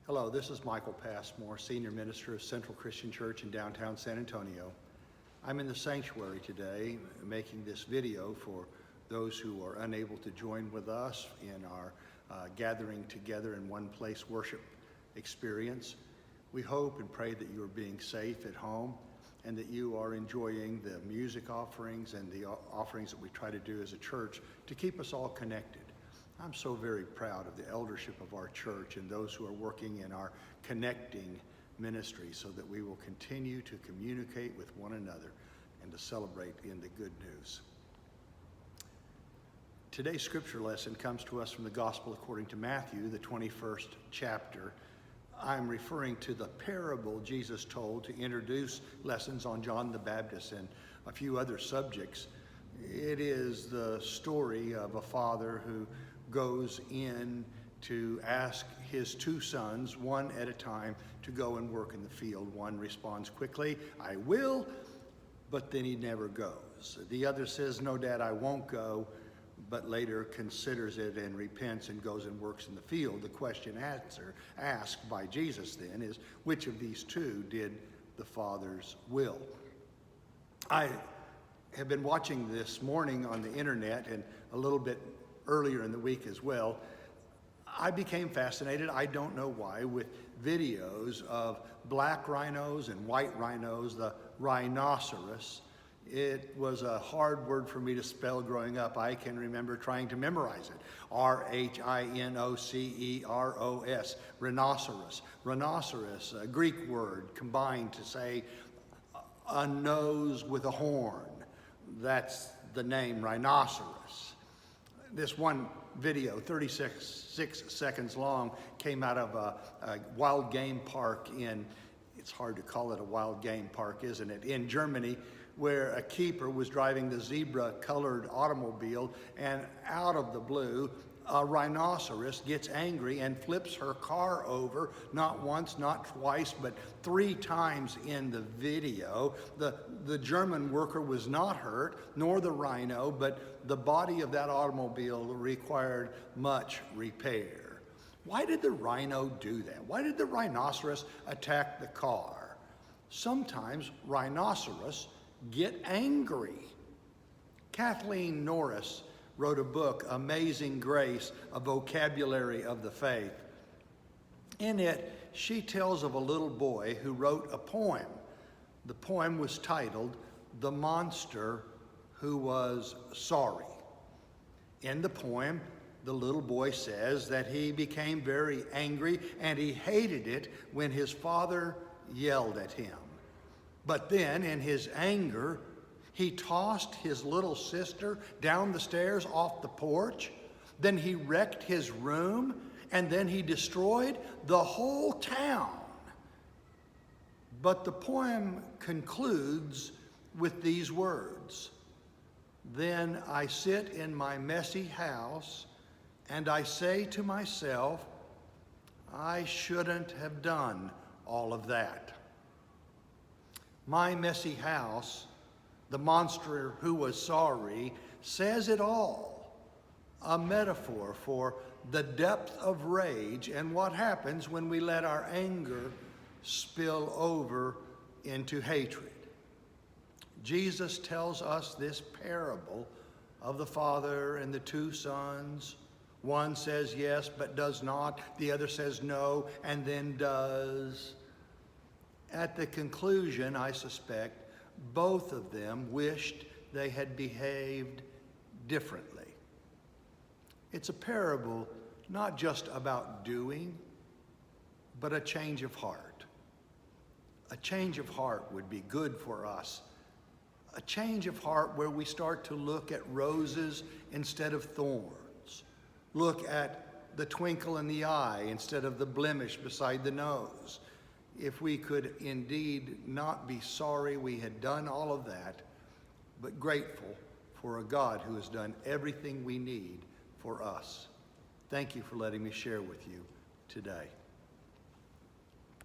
Hello, this is Scott Passmore, Senior Minister of Central Christian Church in downtown San Antonio. I'm in the sanctuary today making this video for those who are unable to join with us in our gathering together in one place worship experience. We hope and pray that you are being safe at home and that you are enjoying the music offerings and the offerings that we try to do as a church to keep us all connected. I'm so very proud of the eldership of our church and those who are working in our connecting ministry so that we will continue to communicate with one another and to celebrate in the good news. Today's scripture lesson comes to us from the Gospel according to Matthew, the 21st chapter. I'm referring to the parable Jesus told to introduce lessons on John the Baptist and a few other subjects. It is the story of a father who goes in to ask his two sons, one at a time, to go and work in the field. One responds quickly, "I will," but then he never goes. The other says, "No, Dad, I won't go," but later considers it and repents and goes and works in the field. The question asked by Jesus then is, which of these two did the Father's will? I have been watching this morning on the internet and a little bit earlier in the week as well. I became fascinated, I don't know why, with videos of black rhinos and white rhinos, the rhinoceros. It was a hard word for me to spell growing up. I can remember trying to memorize it. R-H-I-N-O-C-E-R-O-S, rhinoceros. Rhinoceros, a Greek word combined to say a nose with a horn. That's the name rhinoceros. This one video, 36 seconds long, came out of a wild game park it's hard to call it a wild game park, isn't it, in Germany, where a keeper was driving the zebra-colored automobile, and out of the blue, a rhinoceros gets angry and flips her car over, not once, not twice, but 3 times in the video. The German worker was not hurt, nor the rhino, but the body of that automobile required much repair. Why did the rhino do that? Why did the rhinoceros attack the car? Sometimes rhinoceros get angry. Kathleen Norris wrote a book, Amazing Grace, a vocabulary of the faith. In it, she tells of a little boy who wrote a poem. The poem was titled, "The Monster Who Was Sorry." In the poem, the little boy says that he became very angry and he hated it when his father yelled at him. But then, in his anger, he tossed his little sister down the stairs off the porch. Then he wrecked his room, and then he destroyed the whole town. But the poem concludes with these words, "Then I sit in my messy house, and I say to myself, I shouldn't have done all of that." My messy house, the monster who was sorry, says it all. A metaphor for the depth of rage and what happens when we let our anger spill over into hatred. Jesus tells us this parable of the father and the two sons. One says yes but does not. The other says no and then does. At the conclusion, I suspect, both of them wished they had behaved differently. It's a parable not just about doing, but a change of heart. A change of heart would be good for us. A change of heart where we start to look at roses instead of thorns. Look at the twinkle in the eye instead of the blemish beside the nose. If we could indeed not be sorry we had done all of that, but grateful for a God who has done everything we need for us. Thank you for letting me share with you today.